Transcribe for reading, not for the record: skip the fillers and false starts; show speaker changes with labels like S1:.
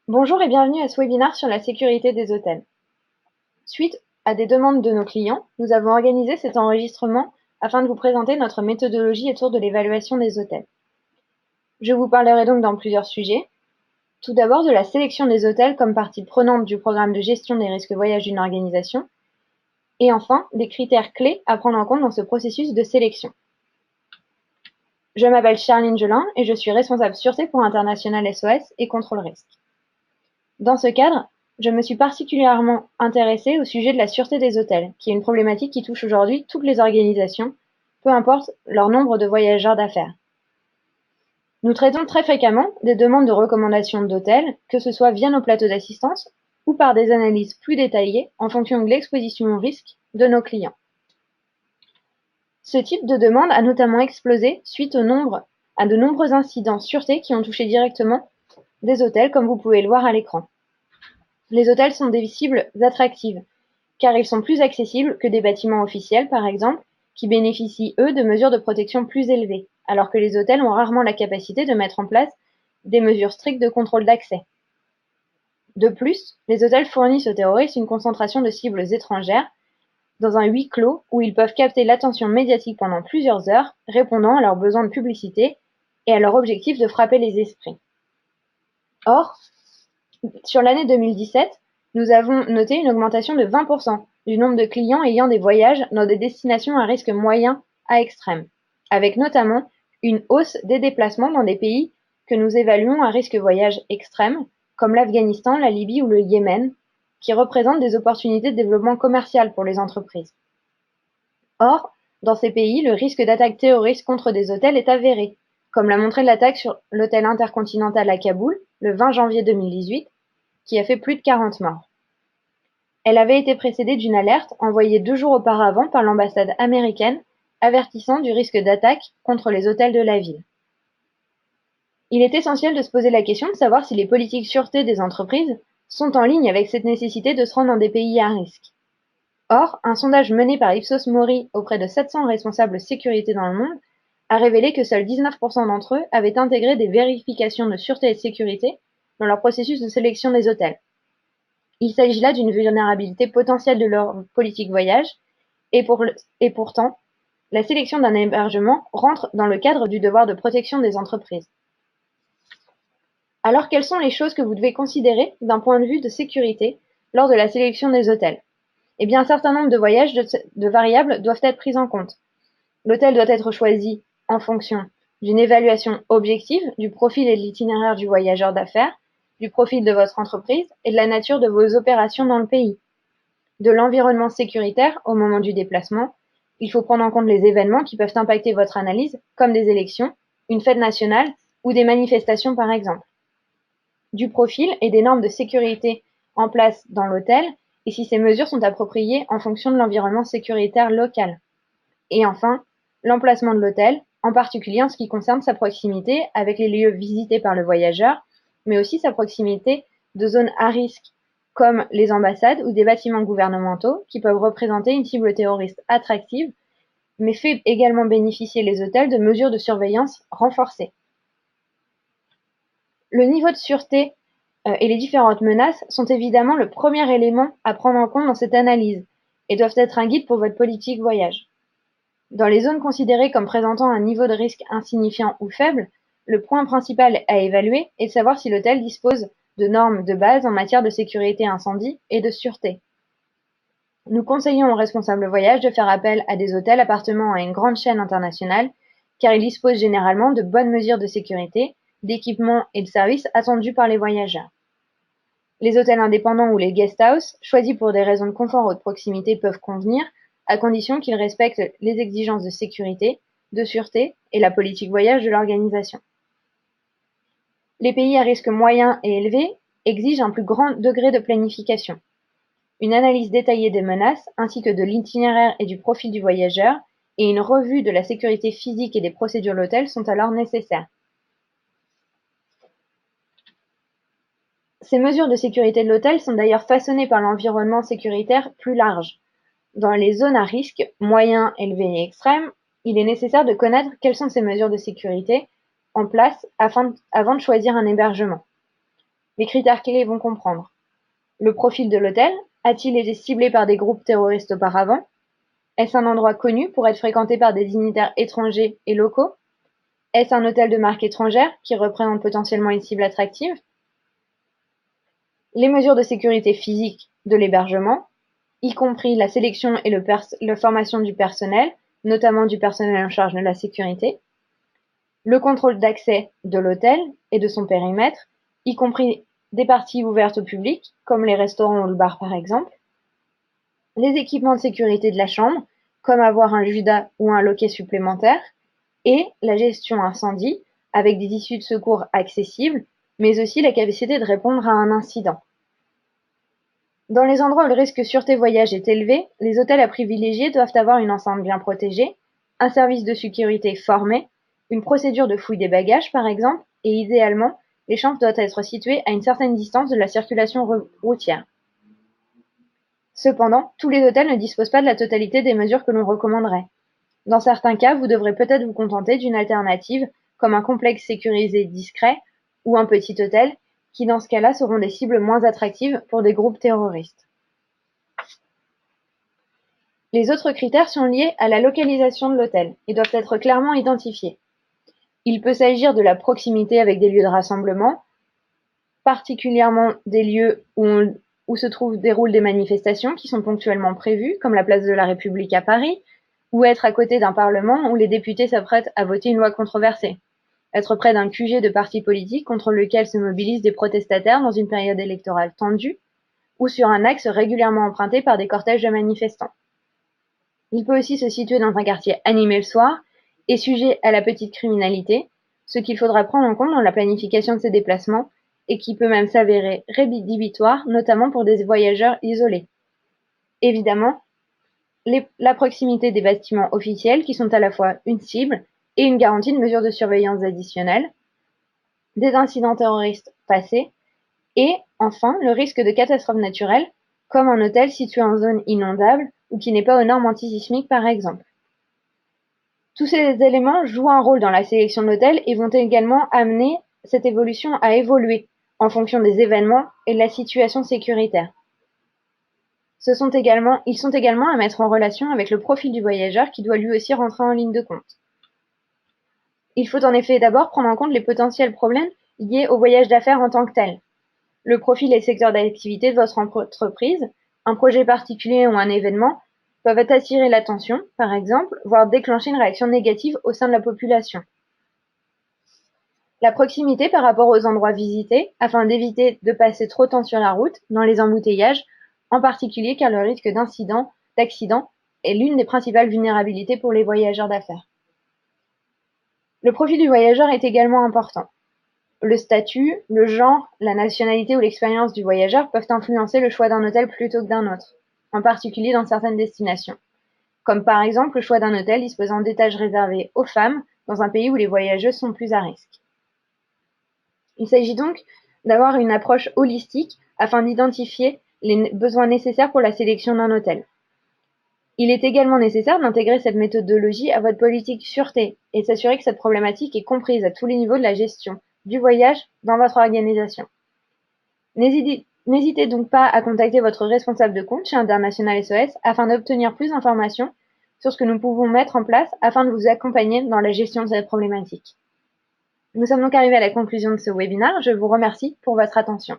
S1: Bonjour et bienvenue à ce webinaire sur la sécurité des hôtels. Suite à des demandes de nos clients, nous avons organisé cet enregistrement afin de vous présenter notre méthodologie autour de l'évaluation des hôtels. Je vous parlerai donc dans plusieurs sujets. Tout d'abord de la sélection des hôtels comme partie prenante du programme de gestion des risques voyage d'une organisation. Et enfin, des critères clés à prendre en compte dans ce processus de sélection. Je m'appelle Charline Gelin et je suis responsable sûreté pour International SOS et contrôle risque. Dans ce cadre, je me suis particulièrement intéressée au sujet de la sûreté des hôtels, qui est une problématique qui touche aujourd'hui toutes les organisations, peu importe leur nombre de voyageurs d'affaires. Nous traitons très fréquemment des demandes de recommandations d'hôtels, que ce soit via nos plateaux d'assistance ou par des analyses plus détaillées en fonction de l'exposition au risque de nos clients. Ce type de demande a notamment explosé suite à de nombreux incidents sûreté qui ont touché directement des hôtels, comme vous pouvez le voir à l'écran. Les hôtels sont des cibles attractives, car ils sont plus accessibles que des bâtiments officiels, par exemple, qui bénéficient, eux, de mesures de protection plus élevées, alors que les hôtels ont rarement la capacité de mettre en place des mesures strictes de contrôle d'accès. De plus, les hôtels fournissent aux terroristes une concentration de cibles étrangères dans un huis clos où ils peuvent capter l'attention médiatique pendant plusieurs heures, répondant à leurs besoins de publicité et à leur objectif de frapper les esprits. Or, sur l'année 2017, nous avons noté une augmentation de 20% du nombre de clients ayant des voyages dans des destinations à risque moyen à extrême, avec notamment une hausse des déplacements dans des pays que nous évaluons à risque voyage extrême, comme l'Afghanistan, la Libye ou le Yémen, qui représentent des opportunités de développement commercial pour les entreprises. Or, dans ces pays, le risque d'attaque terroriste contre des hôtels est avéré, comme l'a montré l'attaque sur l'hôtel intercontinental à Kaboul, le 20 janvier 2018, qui a fait plus de 40 morts. Elle avait été précédée d'une alerte envoyée 2 jours auparavant par l'ambassade américaine avertissant du risque d'attaque contre les hôtels de la ville. Il est essentiel de se poser la question de savoir si les politiques sûreté des entreprises sont en ligne avec cette nécessité de se rendre dans des pays à risque. Or, un sondage mené par Ipsos Mori auprès de 700 responsables sécurité dans le monde a révélé que seuls 19% d'entre eux avaient intégré des vérifications de sûreté et de sécurité dans leur processus de sélection des hôtels. Il s'agit là d'une vulnérabilité potentielle de leur politique voyage et pourtant, la sélection d'un hébergement rentre dans le cadre du devoir de protection des entreprises. Alors, quelles sont les choses que vous devez considérer d'un point de vue de sécurité lors de la sélection des hôtels? Eh bien, un certain nombre de variables doivent être prises en compte. L'hôtel doit être choisi en fonction d'une évaluation objective du profil et de l'itinéraire du voyageur d'affaires, du profil de votre entreprise et de la nature de vos opérations dans le pays. De l'environnement sécuritaire au moment du déplacement, il faut prendre en compte les événements qui peuvent impacter votre analyse, comme des élections, une fête nationale ou des manifestations par exemple. Du profil et des normes de sécurité en place dans l'hôtel et si ces mesures sont appropriées en fonction de l'environnement sécuritaire local. Et enfin, l'emplacement de l'hôtel, en particulier en ce qui concerne sa proximité avec les lieux visités par le voyageur, mais aussi sa proximité de zones à risque comme les ambassades ou des bâtiments gouvernementaux qui peuvent représenter une cible terroriste attractive, mais fait également bénéficier les hôtels de mesures de surveillance renforcées. Le niveau de sûreté et les différentes menaces sont évidemment le premier élément à prendre en compte dans cette analyse et doivent être un guide pour votre politique voyage. Dans les zones considérées comme présentant un niveau de risque insignifiant ou faible, le point principal à évaluer est de savoir si l'hôtel dispose de normes de base en matière de sécurité incendie et de sûreté. Nous conseillons aux responsables voyage de faire appel à des hôtels appartenant à une grande chaîne internationale, car ils disposent généralement de bonnes mesures de sécurité, d'équipements et de services attendus par les voyageurs. Les hôtels indépendants ou les guest houses, choisis pour des raisons de confort ou de proximité, peuvent convenir, à condition qu'ils respectent les exigences de sécurité, de sûreté et la politique voyage de l'organisation. Les pays à risque moyen et élevé exigent un plus grand degré de planification. Une analyse détaillée des menaces, ainsi que de l'itinéraire et du profil du voyageur, et une revue de la sécurité physique et des procédures de l'hôtel sont alors nécessaires. Ces mesures de sécurité de l'hôtel sont d'ailleurs façonnées par l'environnement sécuritaire plus large. Dans les zones à risque moyen, élevé et extrême, il est nécessaire de connaître quelles sont ces mesures de sécurité en place avant de choisir un hébergement. Les critères clés vont comprendre le profil de l'hôtel, a-t-il été ciblé par des groupes terroristes auparavant? Est-ce un endroit connu pour être fréquenté par des dignitaires étrangers et locaux? Est-ce un hôtel de marque étrangère qui représente potentiellement une cible attractive? Les mesures de sécurité physique de l'hébergement, y compris la sélection et la formation du personnel, notamment du personnel en charge de la sécurité. Le contrôle d'accès de l'hôtel et de son périmètre, y compris des parties ouvertes au public, comme les restaurants ou le bar par exemple. Les équipements de sécurité de la chambre, comme avoir un judas ou un loquet supplémentaire, et la gestion incendie, avec des issues de secours accessibles, mais aussi la capacité de répondre à un incident. Dans les endroits où le risque sûreté voyage est élevé, les hôtels à privilégier doivent avoir une enceinte bien protégée, un service de sécurité formé, une procédure de fouille des bagages par exemple, et idéalement, les chambres doivent être situées à une certaine distance de la circulation routière. Cependant, tous les hôtels ne disposent pas de la totalité des mesures que l'on recommanderait. Dans certains cas, vous devrez peut-être vous contenter d'une alternative, comme un complexe sécurisé discret ou un petit hôtel, qui dans ce cas-là seront des cibles moins attractives pour des groupes terroristes. Les autres critères sont liés à la localisation de l'hôtel et doivent être clairement identifiés. Il peut s'agir de la proximité avec des lieux de rassemblement, particulièrement des lieux où se déroulent des manifestations qui sont ponctuellement prévues, comme la place de la République à Paris, ou être à côté d'un parlement où les députés s'apprêtent à voter une loi controversée, être près d'un QG de parti politique contre lequel se mobilisent des protestataires dans une période électorale tendue, ou sur un axe régulièrement emprunté par des cortèges de manifestants. Il peut aussi se situer dans un quartier animé le soir et sujet à la petite criminalité, ce qu'il faudra prendre en compte dans la planification de ces déplacements et qui peut même s'avérer rédhibitoire, notamment pour des voyageurs isolés. Évidemment, la proximité des bâtiments officiels qui sont à la fois une cible et une garantie de mesures de surveillance additionnelles, des incidents terroristes passés et, enfin, le risque de catastrophe naturelle, comme un hôtel situé en zone inondable ou qui n'est pas aux normes antisismiques par exemple. Tous ces éléments jouent un rôle dans la sélection de l'hôtel et vont également amener cette évolution à évoluer en fonction des événements et de la situation sécuritaire. Ils sont également à mettre en relation avec le profil du voyageur qui doit lui aussi rentrer en ligne de compte. Il faut en effet d'abord prendre en compte les potentiels problèmes liés au voyage d'affaires en tant que tel. Le profil et le secteur d'activité de votre entreprise, un projet particulier ou un événement peuvent attirer l'attention, par exemple, voire déclencher une réaction négative au sein de la population. La proximité par rapport aux endroits visités, afin d'éviter de passer trop de temps sur la route, dans les embouteillages, en particulier car le risque d'accident est l'une des principales vulnérabilités pour les voyageurs d'affaires. Le profil du voyageur est également important. Le statut, le genre, la nationalité ou l'expérience du voyageur peuvent influencer le choix d'un hôtel plutôt que d'un autre, en particulier dans certaines destinations, comme par exemple le choix d'un hôtel disposant d'étages réservés aux femmes dans un pays où les voyageuses sont plus à risque. Il s'agit donc d'avoir une approche holistique afin d'identifier les besoins nécessaires pour la sélection d'un hôtel. Il est également nécessaire d'intégrer cette méthodologie à votre politique sûreté et de s'assurer que cette problématique est comprise à tous les niveaux de la gestion du voyage dans votre organisation. N'hésitez donc pas à contacter votre responsable de compte chez International SOS afin d'obtenir plus d'informations sur ce que nous pouvons mettre en place afin de vous accompagner dans la gestion de cette problématique. Nous sommes donc arrivés à la conclusion de ce webinaire. Je vous remercie pour votre attention.